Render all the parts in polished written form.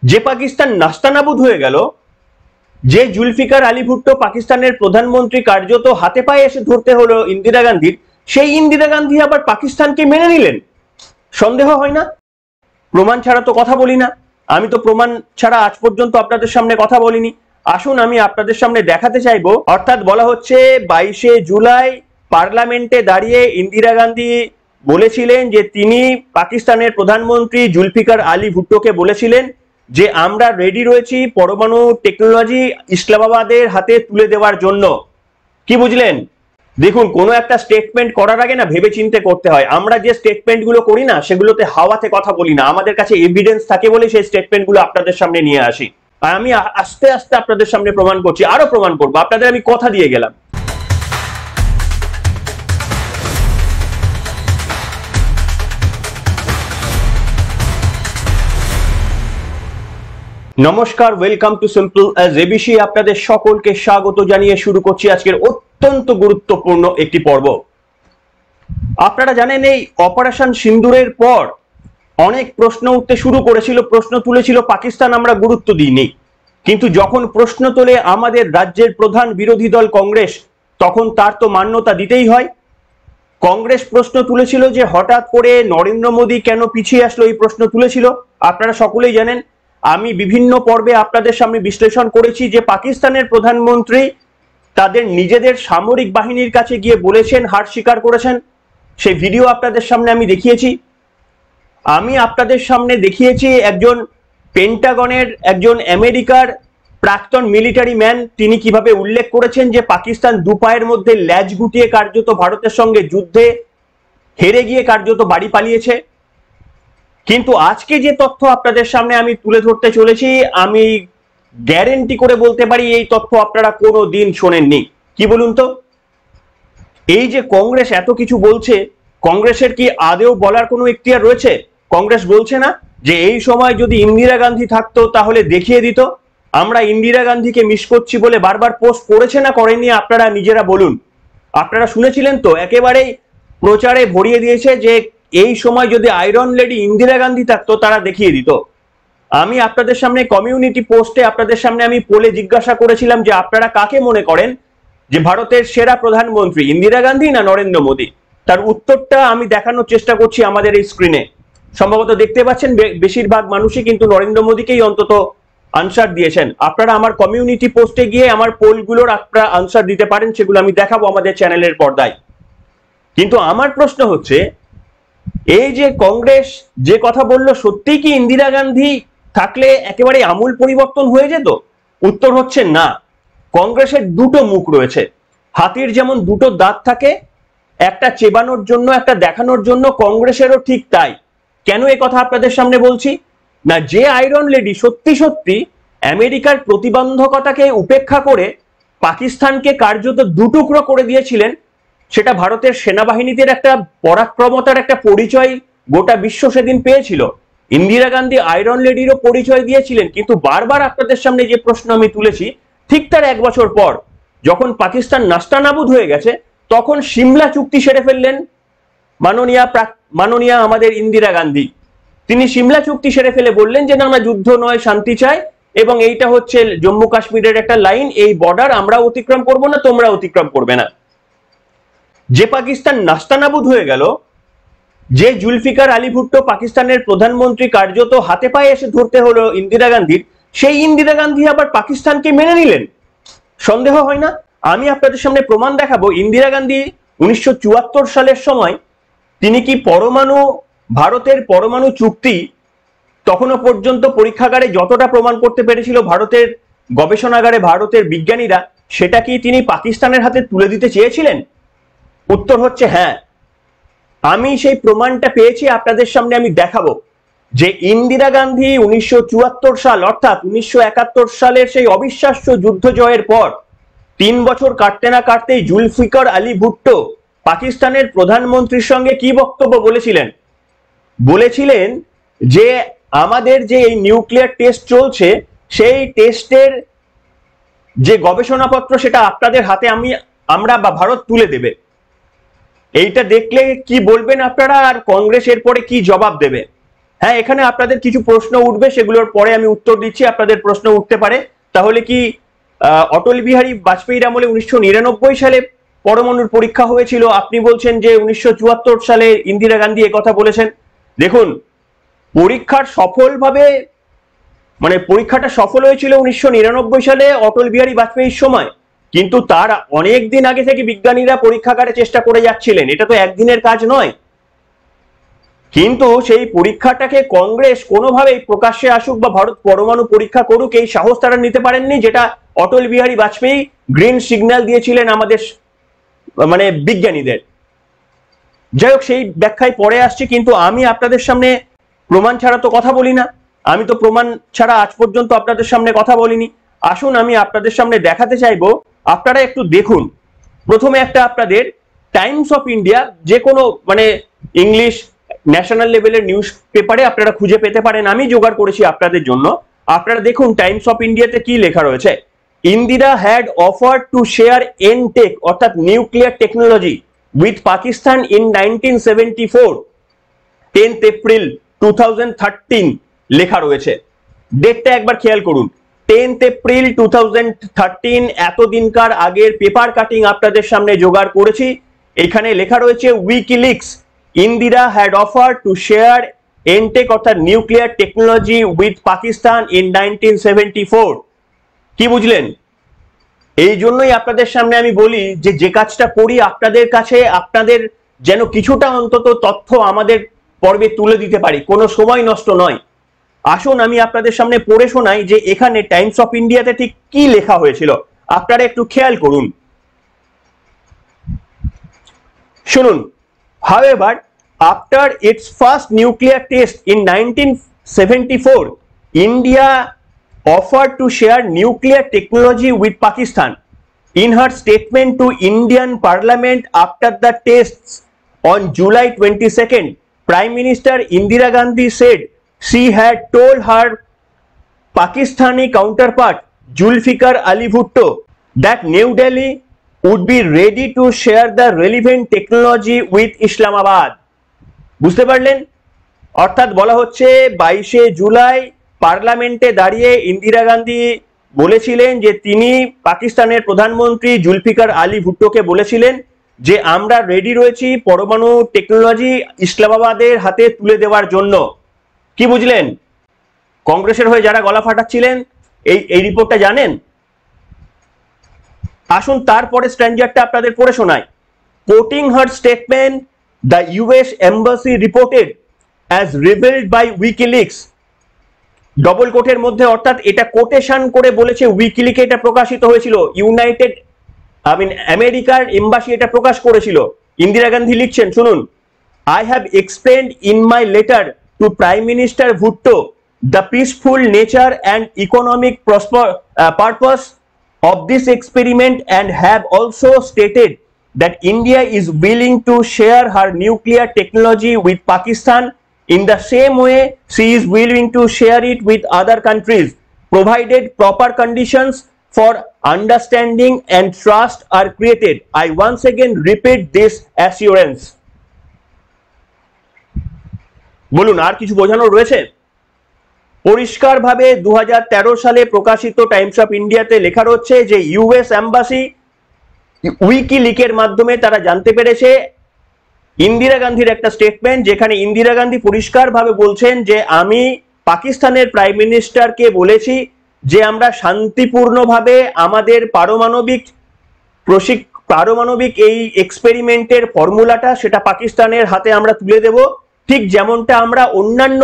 যে পাকিস্তান নাস্তানাবুদ হয়ে গেল, যে জুলফিকার আলী ভুট্টো পাকিস্তানের প্রধানমন্ত্রী কার্যত হাতে পায়ে এসে ধরতে হলো ইন্দিরা গান্ধীর, সেই ইন্দিরা গান্ধী আবার পাকিস্তানকে মেনে নিলেন। সন্দেহ হয় না? প্রমাণ ছাড়া তো কথা বলি না। আমি তো প্রমাণ ছাড়া আজ পর্যন্ত আপনাদের সামনে কথা বলিনি। আসুন আমি আপনাদের সামনে দেখাতে চাইবো। অর্থাৎ বলা হচ্ছে 22শে জুলাই পার্লামেন্টে দাঁড়িয়ে ইন্দিরা গান্ধী বলেছিলেন যে তিনি পাকিস্তানের প্রধানমন্ত্রী জুলফিকার আলী ভুট্টোকে বলেছিলেন যে আমরা রেডি রয়েছি পরমাণু টেকনোলজি ইসলামাবাদের হাতে তুলে দেওয়ার জন্য। কি বুঝলেন? দেখুন, কোনো একটা স্টেটমেন্ট করার আগে না ভেবে চিন্তে করতে হয়। আমরা যে স্টেটমেন্ট গুলো করি না, সেগুলোতে হাওয়াতে কথা বলি না। আমাদের কাছে এভিডেন্স থাকে বলে সেই স্টেটমেন্ট গুলো আপনাদের সামনে নিয়ে আসি। আর আমি আস্তে আস্তে আপনাদের সামনে প্রমাণ করছি, আরো প্রমাণ করবো। আপনাদের আমি কথা দিয়ে গেলাম। নমস্কার, welcome to simple as ABC. আপনাদের সকলকে স্বাগত জানিয়ে শুরু করছি আজকের অত্যন্ত গুরুত্বপূর্ণ একটি পর্ব। আপনারা জানেন, এই অপারেশন সিন্দুরের পর অনেক প্রশ্ন উঠতে শুরু করেছিল, প্রশ্ন তুলেছিল পাকিস্তান, আমরা গুরুত্ব দিইনি। কিন্তু যখন প্রশ্ন তোলে আমাদের রাজ্যের প্রধান বিরোধী দল কংগ্রেস, তখন তার তো মান্যতা দিতেই হয়। কংগ্রেস প্রশ্ন তুলেছিল যে হঠাৎ করে নরেন্দ্র মোদী কেন পিছিয়ে আসলো, এই প্রশ্ন তুলেছিল। আপনারা সকলেই জানেন, আমি বিভিন্ন পর্বে আপনাদের সামনে বিশ্লেষণ করেছি যে পাকিস্তানের প্রধানমন্ত্রী তাদের নিজেদের সামরিক বাহিনীর কাছে গিয়ে বলেছেন, হার স্বীকার করেছেন। সেই ভিডিও আপনাদের সামনে আমি দেখিয়েছি। আমি আপনাদের সামনে দেখিয়েছি একজন পেন্টাগনের, একজন আমেরিকার প্রাক্তন মিলিটারি ম্যান, তিনি কিভাবে উল্লেখ করেছেন যে পাকিস্তান দু পায়ের মধ্যে ল্যাজ গুটিয়ে কার্যত ভারতের সঙ্গে যুদ্ধে হেরে গিয়ে কার্যত বাড়ি পালিয়েছে। কিন্তু আজকে যে তথ্য আপনাদের সামনে আমি তুলে ধরতে চলেছি, আমি গ্যারেন্টি করে বলতে পারি এই তথ্য আপনারা কোনো দিন শোনেননি। কি বলুন তো? এই যে কংগ্রেস এত কিছু বলছে, কংগ্রেসের কি আদেও বলার কোনো এখতিয়ার রয়েছে? কংগ্রেস বলছে না যে এই সময় যদি ইন্দিরা গান্ধী থাকতো তাহলে দেখিয়ে দিত? আমরা ইন্দিরা গান্ধীকে মিস করছি বলে বারবার পোস্ট করেছে না করেনি? আপনারা নিজেরা বলুন। আপনারা শুনেছিলেন তো, একেবারেই প্রচারে ভরিয়ে দিয়েছে যে এই সময় যদি আয়রন লেডি ইন্দিরা গান্ধী থাকতো তারা দেখিয়ে দিত। আমি আপনাদের সামনে কমিউনিটি পোস্টে আপনাদের সামনে আমি পোলে জিজ্ঞাসা করেছিলাম যে আপনারা কাকে মনে করেন যে ভারতের সেরা প্রধানমন্ত্রী, ইন্দিরা গান্ধী না নরেন্দ্র মোদী? তার উত্তরটা আমি দেখানোর চেষ্টা করছি আমাদের এই স্ক্রিনে। সম্ভবত দেখতে পাচ্ছেন বেশিরভাগ মানুষই কিন্তু নরেন্দ্র মোদীকেই অন্তত আনসার দিয়েছেন। আপনারা আমার কমিউনিটি পোস্টে গিয়ে আমার পোলগুলোর আপনারা আনসার দিতে পারেন, সেগুলো আমি দেখাবো আমাদের চ্যানেলের পর্দায়। কিন্তু আমার প্রশ্ন হচ্ছে, এই যে কংগ্রেস যে কথা বললো, সত্যিই কি ইন্দিরা গান্ধী থাকলে একেবারে আমূল পরিবর্তন হয়ে যেত? উত্তর হচ্ছে না। কংগ্রেসের দুটো মুখ রয়েছে। হাতির যেমন দুটো দাঁত থাকে, একটা চেবানোর জন্য একটা দেখানোর জন্য, কংগ্রেসেরও ঠিক তাই। কেন এ কথা আপনাদের সামনে বলছি না, যে আয়রন লেডি সত্যি সত্যি আমেরিকার প্রতিবন্ধকতাকে উপেক্ষা করে পাকিস্তানকে কার্যত দুটুকরো করে দিয়েছিলেন, সেটা ভারতের সেনাবাহিনীদের একটা পরাক্রমতার একটা পরিচয় গোটা বিশ্ব সেদিন পেয়েছিল। ইন্দিরা গান্ধী আয়রন লেডিরও পরিচয় দিয়েছিলেন। কিন্তু বারবার আপনাদের সামনে যে প্রশ্ন আমি তুলেছি, ঠিক তার 1 বছর পর যখন পাকিস্তান নাস্তানাবুদ হয়ে গেছে, তখন সিমলা চুক্তি সেরে ফেললেন মাননীয়া আমাদের ইন্দিরা গান্ধী। তিনি সিমলা চুক্তি সেরে ফেলে বললেন যে না, আমরা যুদ্ধ নয়, শান্তি চাই, এবং এইটা হচ্ছে জম্মু কাশ্মীরের একটা লাইন, এই বর্ডার আমরা অতিক্রম করব না, তোমরা অতিক্রম করবে না। যে পাকিস্তান নাস্তানাবুদ হয়ে গেল, যে জুলফিকার আলী ভুট্টো পাকিস্তানের প্রধানমন্ত্রী কার্যত হাতে পায়ে এসে ধরতে হলো ইন্দিরা গান্ধীর, সেই ইন্দিরা গান্ধী আবার পাকিস্তানকে মেনে নিলেন। সন্দেহ হয় না? আমি আপনাদের সামনে প্রমাণ দেখাবো। ইন্দিরা গান্ধী 1974 সালের সময় তিনি কি ভারতের পরমাণু চুক্তি তখনও পর্যন্ত পরীক্ষাগারে যতটা প্রমাণ করতে পেরেছিল ভারতের গবেষণাগারে ভারতের বিজ্ঞানীরা, সেটা কি তিনি পাকিস্তানের হাতে তুলে দিতে চেয়েছিলেন? উত্তর হচ্ছে হ্যাঁ। আমি সেই প্রমাণটা পেয়েছি, আপনাদের সামনে আমি দেখাবো যে ইন্দিরা গান্ধী 1974 সাল অর্থাৎ 1971 সালের সেই অবিশ্বাস্য যুদ্ধ জয়ের পর 3 বছর কাটতে না কাটতেই জুলফিকার আলী ভুট্টো পাকিস্তানের প্রধানমন্ত্রীর সঙ্গে কি বক্তব্য বলেছিলেন যে আমাদের যে এই নিউক্লিয়ার টেস্ট চলছে, সেই টেস্টের যে গবেষণাপত্র সেটা আপনাদের হাতে আমরা বা ভারত তুলে দেবে। এইটা দেখলে কি বলবেন আপনারা, আর কংগ্রেস এরপরে কি জবাব দেবে? হ্যাঁ, এখানে আপনাদের কিছু প্রশ্ন উঠবে, সেগুলোর পরে আমি উত্তর দিচ্ছি। আপনাদের প্রশ্ন উঠতে পারে, তাহলে কি অটল বিহারী বাজপেয়ীর আমলে 1999 সালে পরমাণুর পরীক্ষা হয়েছিল? আপনি বলছেন যে 1974 সালে ইন্দিরা গান্ধী একথা বলেছেন। দেখুন, পরীক্ষাটা সফল হয়েছিল 1999 সালে অটল বিহারী বাজপেয়ীর সময়, কিন্তু তার অনেক দিন আগে থেকে বিজ্ঞানীরা পরীক্ষাগারে চেষ্টা করে যাচ্ছিলেন। এটা তো একদিনের কাজ নয়। কিন্তু সেই পরীক্ষাটাকে কংগ্রেস কোনোভাবেই প্রকাশ্যে আসুক বা ভারত পরমাণু পরীক্ষা করুক, এই সাহস তারা নিতে পারেননি, যেটা অটল বিহারী বাজপেয়ী গ্রিন সিগন্যাল দিয়েছিলেন আমাদের বিজ্ঞানীদের। যাই হোক, সেই ব্যাখ্যায় পরে আসছি, কিন্তু আমি আপনাদের সামনে প্রমাণ ছাড়া তো কথা বলি না। আমি তো প্রমাণ ছাড়া আজ পর্যন্ত আপনাদের সামনে কথা বলিনি। আসুন, আমি আপনাদের সামনে দেখাতে চাইবো, আপনারা একটু দেখুন। প্রথমে একটা আপনাদের টাইমস অফ ইন্ডিয়া, যে কোনো ইংলিশ ন্যাশনাল লেভেলের নিউজ পেপারে আপনারা খুঁজে পেতে পারেন, আমি জোগাড় করেছি আপনাদের জন্য। আপনারা দেখুন টাইমস অফ ইন্ডিয়াতে কি লেখা রয়েছে। Indira had offered to share N tech অর্থাৎ nuclear technology with Pakistan in 1974, 10th April 2013 লেখা রয়েছে। ডেটটা একবার খেয়াল করুন, 10th এপ্রিল 2013। এতদিনকার আগের পেপার কাটিং আপনাদের সামনে জোগাড় করেছি। এখানে লেখা রয়েছে WikiLeaks, Indira had offered to share N tech অর্থাৎ nuclear technology with Pakistan in 1974। কি বুঝলেন? এই জন্যই আপনাদের সামনে আমি বলি যে কাজটা করি আপনাদের কাছে, আপনাদের যেন কিছুটা অন্তত তথ্য আমাদের পর্বে তুলে দিতে পারি, কোনো সময় নষ্ট নয়। আসুন, আমি আপনাদের সামনে পড়ে শোনাই যে এখানে টাইমস অফ ইন্ডিয়াতে ঠিক কি লেখা হয়েছিল। আপনারা একটু খেয়াল করুন, শুনুন। However, after its first nuclear test in 1974, India offered to share nuclear technology with Pakistan. In her statement to Indian Parliament after the tests on July 22nd, Prime Minister Indira Gandhi said she had told her Pakistani counterpart Zulfikar Ali Bhutto that New Delhi would be ready to share the relevant technology with Islamabad. বুঝতে পারলেন? অর্থাৎ বলা হচ্ছে 22শে জুলাই পার্লামেন্টে দাঁড়িয়ে ইন্দিরা গান্ধী বলেছিলেন যে তিনি পাকিস্তানের প্রধানমন্ত্রী জুলফিকার আলী ভুট্টোকে বলেছিলেন যে আমরা রেডি রয়েছি পরমাণু টেকনোলজি ইসলামাবাদের হাতে তুলে দেওয়ার জন্য। কি বুঝলেন? কংগ্রেসের হয়ে যারা গলা ফাটাচ্ছিলেন এই রিপোর্টটা জানেন। আসুন তারপরে স্ট্যান্ডার্ডটা আপনাদের পড়ে শোনাই। Quoting her statement, the US embassy reported as revealed by WikiLeaks, double কোটের মধ্যে, অর্থাৎ এটা কোটেশন করে বলেছে উইকিলিকে এটা প্রকাশিত হয়েছিল, আমেরিকার এম্বাসি এটা প্রকাশ করেছিল। ইন্দিরা গান্ধী লিখছেন, শুনুন। I have explained in my letter to Prime Minister Bhutto the peaceful nature and economic purpose of this experiment and have also stated that India is willing to share her nuclear technology with Pakistan in the same way she is willing to share it with other countries, provided proper conditions for understanding and trust are created. I once again repeat this assurance. বলুন, আর কিছু বোঝানোর রয়েছে? পরিষ্কারভাবে 2013 সালে প্রকাশিত Times of ইন্ডিয়াতে লেখা রয়েছে যে ইউএস এম্বাসি উইকিলিকের মাধ্যমে তারা জানতে পেরেছে ইন্দিরা গান্ধীর একটা স্টেটমেন্ট, যেখানে ইন্দিরা গান্ধী পরিষ্কারভাবে বলছেন যে আমি পাকিস্তানের প্রাইম মিনিস্টারকে বলেছি যে আমরা শান্তিপূর্ণভাবে আমাদের পারমাণবিক এই এক্সপেরিমেন্টের ফর্মুলাটা সেটা পাকিস্তানের হাতে আমরা তুলে দেব, ঠিক যেমনটা আমরা অন্যান্য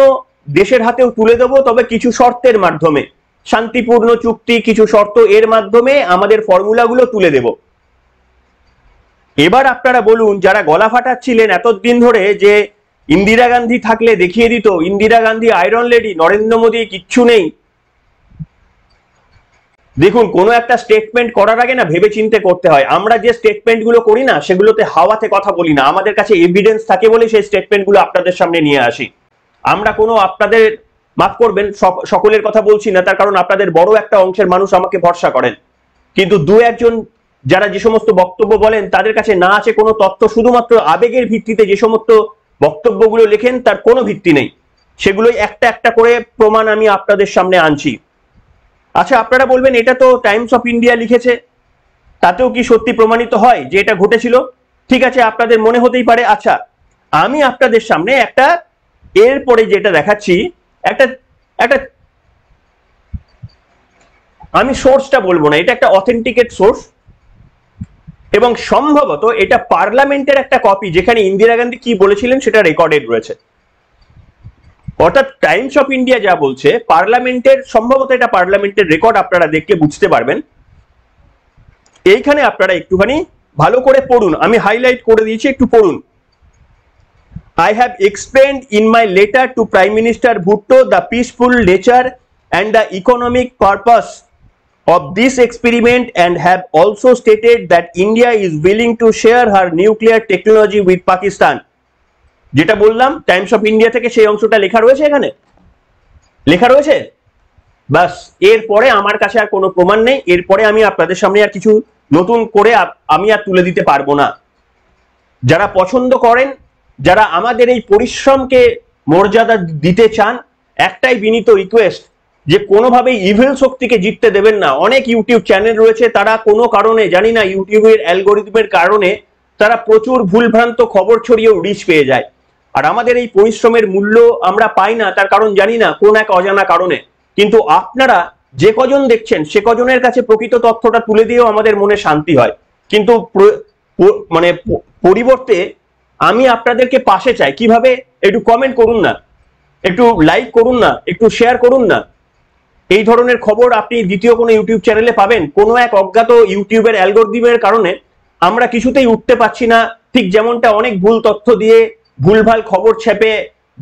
দেশের হাতেও তুলে দেব, তবে কিছু শর্তের মাধ্যমে, শান্তিপূর্ণ চুক্তি, কিছু শর্ত এর মাধ্যমে আমাদের ফর্মুলাগুলো তুলে দেব। এবার আপনারা বলুন, যারা গলা ফাটাচ্ছিলেন এতদিন ধরে যে ইন্দিরা গান্ধী থাকলে দেখিয়ে দিত, ইন্দিরা গান্ধী আয়রন লেডি, নরেন্দ্র মোদী কিচ্ছু নেই। দেখুন, কোনো একটা স্টেটমেন্ট করার আগে না ভেবে চিন্তে করতে হয়। আমরা যে স্টেটমেন্ট গুলো করি না, সেগুলোতে হাওয়াতে কথা বলি না, আমাদের কাছে এভিডেন্স থাকে বলে সেই স্টেটমেন্ট গুলো আপনাদের সামনে নিয়ে আসি। আমরা কোনো, আপনাদের মাফ করবেন, সকলের কথা বলছি না, তার কারণ আপনাদের বড় একটা অংশের মানুষ আমাকে ভরসা করেন, কিন্তু দু একজন যারা যে সমস্ত বক্তব্য বলেন তাদের কাছে না আছে কোনো তথ্য, শুধুমাত্র আবেগের ভিত্তিতে যে সমস্ত বক্তব্যগুলো লেখেন তার কোনো ভিত্তি নেই। সেগুলোই একটা একটা করে প্রমাণ আমি আপনাদের সামনে আনছি। আচ্ছা, আপনারা বলবেন এটা তো টাইমস অফ ইন্ডিয়া লিখেছে, তাতেও কি সত্যি প্রমাণিত হয় যে এটা ঘটেছিল? ঠিক আছে, আপনাদের মনে হতেই পারে। আচ্ছা, আমি আপনাদের সামনে একটা এরপরে যেটা দেখাচ্ছি, একটা একটা আমি সোর্সটা বলবো না, এটা একটা অথেন্টিকেট সোর্স এবং সম্ভবত এটা পার্লামেন্টের একটা কপি, যেখানে ইন্দিরা গান্ধী কি বলেছিলেন সেটা রেকর্ডেড রয়েছে। অর্থাৎ টাইমস অফ ইন্ডিয়া যা বলছে পার্লামেন্টের, সম্ভবত এটা পার্লামেন্টের রেকর্ড, আপনারা দেখলে বুঝতে পারবেন। এইখানে আপনারা একটুখানি ভালো করে পড়ুন, আমি হাইলাইট করে দিয়েছি, একটু পড়ুন। I have explained in my letter to Prime Minister Bhutto the peaceful nature and the economic purpose of this experiment and have also stated that India is willing to share her nuclear technology with Pakistan. যেটা বললাম Times of India থেকে, সেই অংশটা লেখা রয়েছে, এখানে লেখা রয়েছে। বাস, এরপরে আমার কাছে আর কোনো প্রমাণ নেই, এরপরে আমি আপনাদের সামনে আর কিছু নতুন করে আমি আর তুলে দিতে পারবো না। যারা পছন্দ করেন, যারা আমাদের এই পরিশ্রমকে মর্যাদা দিতে চান, একটাই বিনীত রিকোয়েস্ট যে কোনোভাবেই ইভিল শক্তিকে জিততে দেবেন না। অনেক ইউটিউব চ্যানেল রয়েছে, তারা কোনো কারণে, জানি না ইউটিউবের অ্যালগোরিদমের কারণে, তারা প্রচুর ভুলভ্রান্ত খবর ছড়িয়েও রিচ পেয়ে যায়। আর আমাদের এই পরিশ্রমের মূল্য আমরা পাই না, তার কারণ জানি না, কোন এক অজানা কারণে। কিন্তু আপনারা যে কজন দেখছেন সে কজনের কাছে প্রকৃত তথ্যটা তুলে দিয়েও আমাদের মনে শান্তি হয়। কিন্তু মানে পরিবর্তে আমি আপনাদেরকে পাশে চাই। কিভাবে? একটু কমেন্ট করুন না, একটু লাইক করুন না, একটু শেয়ার করুন না। এই ধরনের খবর আপনি দ্বিতীয় কোনো ইউটিউব চ্যানেলে পাবেন? কোনো এক অজ্ঞাত ইউটিউবের অ্যালগরিদমের কারণে আমরা কিছুতেই উঠতে পারছি না, ঠিক যেমনটা অনেক ভুল তথ্য দিয়ে ভুলভাল খবর ছেপে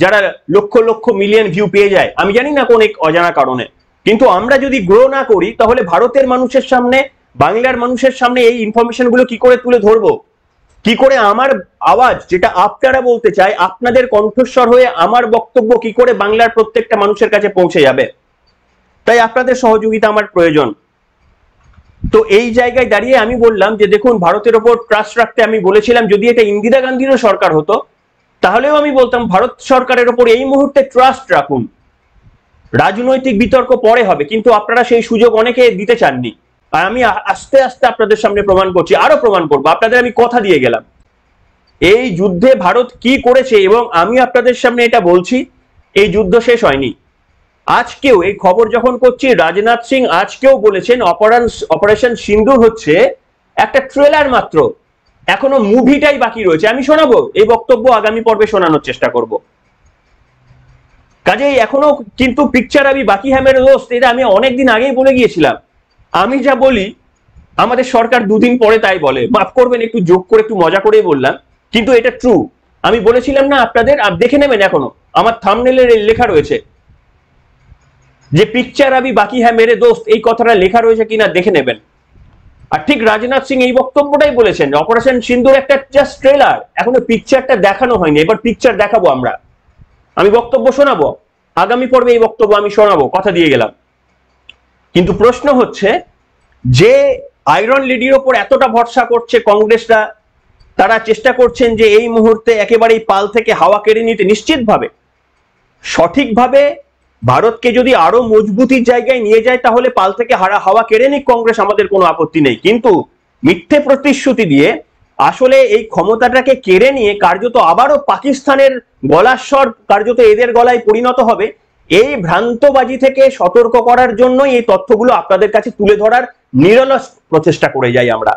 যারা লক্ষ লক্ষ মিলিয়ন ভিউ পেয়ে যায়, আমি জানি না কোন এক অজানা কারণে। কিন্তু আমরা যদি গ্রো না করি, তাহলে ভারতের মানুষের সামনে, বাংলার মানুষের সামনে এই ইনফরমেশন গুলো কি করে তুলে ধরবো? কি করে আমার আওয়াজ, যেটা আপনারা বলতে চাই, আপনাদের কণ্ঠস্বর হয়ে আমার বক্তব্য কি করে বাংলার প্রত্যেকটা মানুষের কাছে পৌঁছে যাবে? তাই আপনাদের সহযোগিতা আমার প্রয়োজন। তো এই জায়গায় দাঁড়িয়ে আমি বললাম যে দেখুন, ভারতের ওপর ট্রাস্ট রাখতে আমি বলেছিলাম। যদি এটা ইন্দিরা গান্ধীরও সরকার হতো, তাহলেও আমি বলতাম ভারত সরকারের ওপর এই মুহূর্তে ট্রাস্ট রাখুন। রাজনৈতিক বিতর্ক পরে হবে, কিন্তু আপনারা সেই সুযোগ অনেকে দিতে চাননি। আর আমি আস্তে আস্তে আপনাদের সামনে প্রমাণ করছি, আরো প্রমাণ করবো। আপনাদের আমি কথা দিয়ে গেলাম এই যুদ্ধে ভারত কি করেছে, এবং আমি আপনাদের সামনে এটা বলছি, এই যুদ্ধ শেষ হয়নি। আজকেও এই খবর যখন করছি, রাজনাথ সিং আজকেও বলেছেন অপারেশন সিন্দুর হচ্ছে একটা ট্রেলার মাত্র, এখনো মুভিটাই বাকি রয়েছে। আমি শোনাবো এই বক্তব্য, আগামী পর্বে শোনানোর চেষ্টা করব। কাজেই এখনো কিন্তু পিকচার আমি বাকি হ্যাঁ মেরে দোস্ত, এটা আমি অনেকদিন আগেই বলে গিয়েছিলাম। আমি যা বলি আমাদের সরকার দুদিন পরে তাই বলে, মাফ করবেন, একটু যোগ করে একটু মজা করে বললাম, কিন্তু এটা ট্রু। আমি বলেছিলাম না আপনাদের, দেখে নেবেন, এখনো আমার থাম্বনেলে লেখা রয়েছে যে পিকচার আমি বাকি হ্যাঁ মেরে দোস্ত, এই কথাটা লেখা রয়েছে কিনা দেখে নেবেন। আর ঠিক রাজনাথ সিং এই বক্তব্যটাই বলেছেন, অপারেশন সিন্দুর একটা জাস্ট ট্রেলার, এখনো পিকচারটা দেখানো হয়নি, এবার পিকচার দেখাবো আমরা। আমি বক্তব্য শোনাবো, আগামী পর্বে এই বক্তব্য আমি শোনাবো, কথা দিয়ে গেলাম। কিন্তু প্রশ্ন হচ্ছে, যে আয়রন লেডির ওপর এতটা ভরসা করছে কংগ্রেসরা, তারা চেষ্টা করছেন যে এই মুহূর্তে একেবারেই পাল থেকে হাওয়া কেড়ে নিতে। নিশ্চিতভাবে সঠিকভাবে ভারতকে যদি আরো মজবুতির জায়গায় নিয়ে যায়, তাহলে পাল থেকে হাওয়া কেড়ে নিক কংগ্রেস, আমাদের কোনো আপত্তি নেই। কিন্তু মিথ্যে প্রতিশ্রুতি দিয়ে আসলে এই ক্ষমতাটাকে কেড়ে নিয়ে কার্যত আবারও পাকিস্তানের গলার স্বর কার্যত এদের গলায় পরিণত হবে, এই ভ্রান্তবাজি থেকে সতর্ক করার জন্য এই তথ্যগুলো আপনাদের কাছে তুলে ধরার নিরলস প্রচেষ্টা করে যাই আমরা।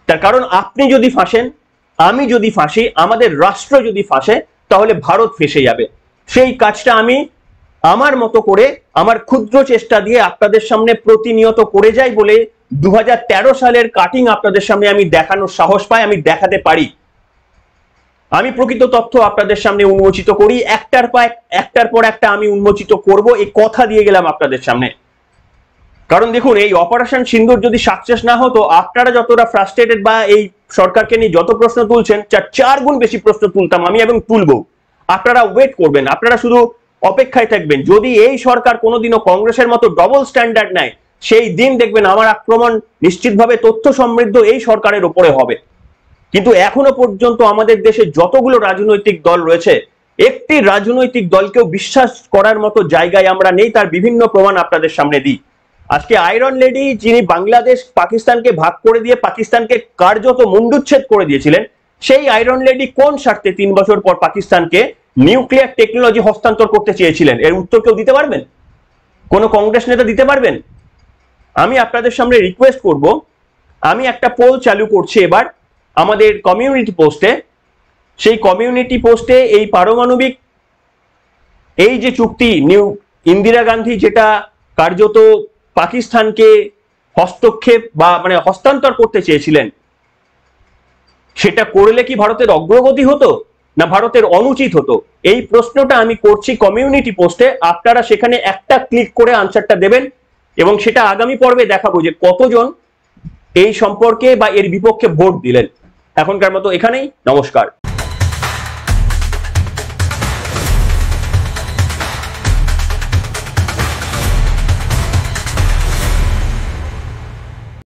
তার কারণ আপনি যদি ফাঁসেন, আমি যদি ফাঁসি, আমাদের রাষ্ট্র যদি ফাঁসে, তাহলে ভারত ফেঁসে যাবে। সেই কাজটা আমি আমার মতো করে, আমার ক্ষুদ্র চেষ্টা দিয়ে আপনাদের সামনে প্রতিনিয়ত করে যাই বলে 2013 সালের কাটিং আপনাদের সামনে আমি দেখানোর সাহস পাই, আমি দেখাতে পারি। আমি প্রকৃত তথ্য আপনাদের সামনে উন্মোচিত করি, একটার পর একটা আমি উন্মোচিত করব, এই কথা দিয়ে গেলাম আপনাদের সামনে। কারণ দেখুন, এই অপারেশন সিন্দুর যদি সাকসেস না হতো, আপনারা যতটা ফ্রাস্ট্রেটেড বা এই সরকারকে নিয়ে যত প্রশ্ন তুলছেন, 4 গুণ বেশি প্রশ্ন তুলতাম আমি, এবং তুলবো। আপনারা ওয়েট করবেন, আপনারা শুধু অপেক্ষায় থাকবেন। যদি এই সরকার কোনোদিনও কংগ্রেসের মতো ডবল স্ট্যান্ডার্ড নেয়, সেই দিন দেখবেন আমার আক্রমণ নিশ্চিতভাবে তথ্য সমৃদ্ধ এই সরকারের উপরে হবে। কিন্তু এখনো পর্যন্ত আমাদের দেশে যতগুলো রাজনৈতিক দল রয়েছে, একটি রাজনৈতিক দলকেও বিশ্বাস করার মতো জায়গায় আমরা নেই, তার বিভিন্ন প্রমাণ আপনাদের সামনে দিই। আজকে আয়রন লেডি, যিনি বাংলাদেশ পাকিস্তানকে ভাগ করে দিয়ে পাকিস্তানকে কার্যত মুন্ডুচ্ছেদ করে দিয়েছিলেন, সেই আয়রন লেডি কোন স্বার্থে 3 বছর পর পাকিস্তানকে নিউক্লিয়ার টেকনোলজি হস্তান্তর করতে চেয়েছিলেন? এর উত্তর কেউ দিতে পারবেন? কোনো কংগ্রেস নেতা দিতে পারবেন? আমি আপনাদের সামনে রিকোয়েস্ট করব, আমি একটা পোল চালু করছি এবার আমাদের কমিউনিটি পোস্টে। সেই কমিউনিটি পোস্টে এই পারমাণবিক এই যে চুক্তি ইন্দিরা গান্ধী যেটা কার্যত পাকিস্তানকে হস্তক্ষেপ বা মানে হস্তান্তর করতে চেয়েছিলেন, সেটা করলে কি ভারতের অগ্রগতি হতো না ভারতের অনুচিত হতো? এই প্রশ্নটা আমি করছি কমিউনিটি পোস্টে। আপনারা সেখানে একটা ক্লিক করে আনসারটা দেবেন এবং সেটা আগামী পর্বে দেখাবো যে কতজন এই সম্পর্কে বা এর বিপক্ষে ভোট দিলেন। এখনকার মতো এখানেই, নমস্কার।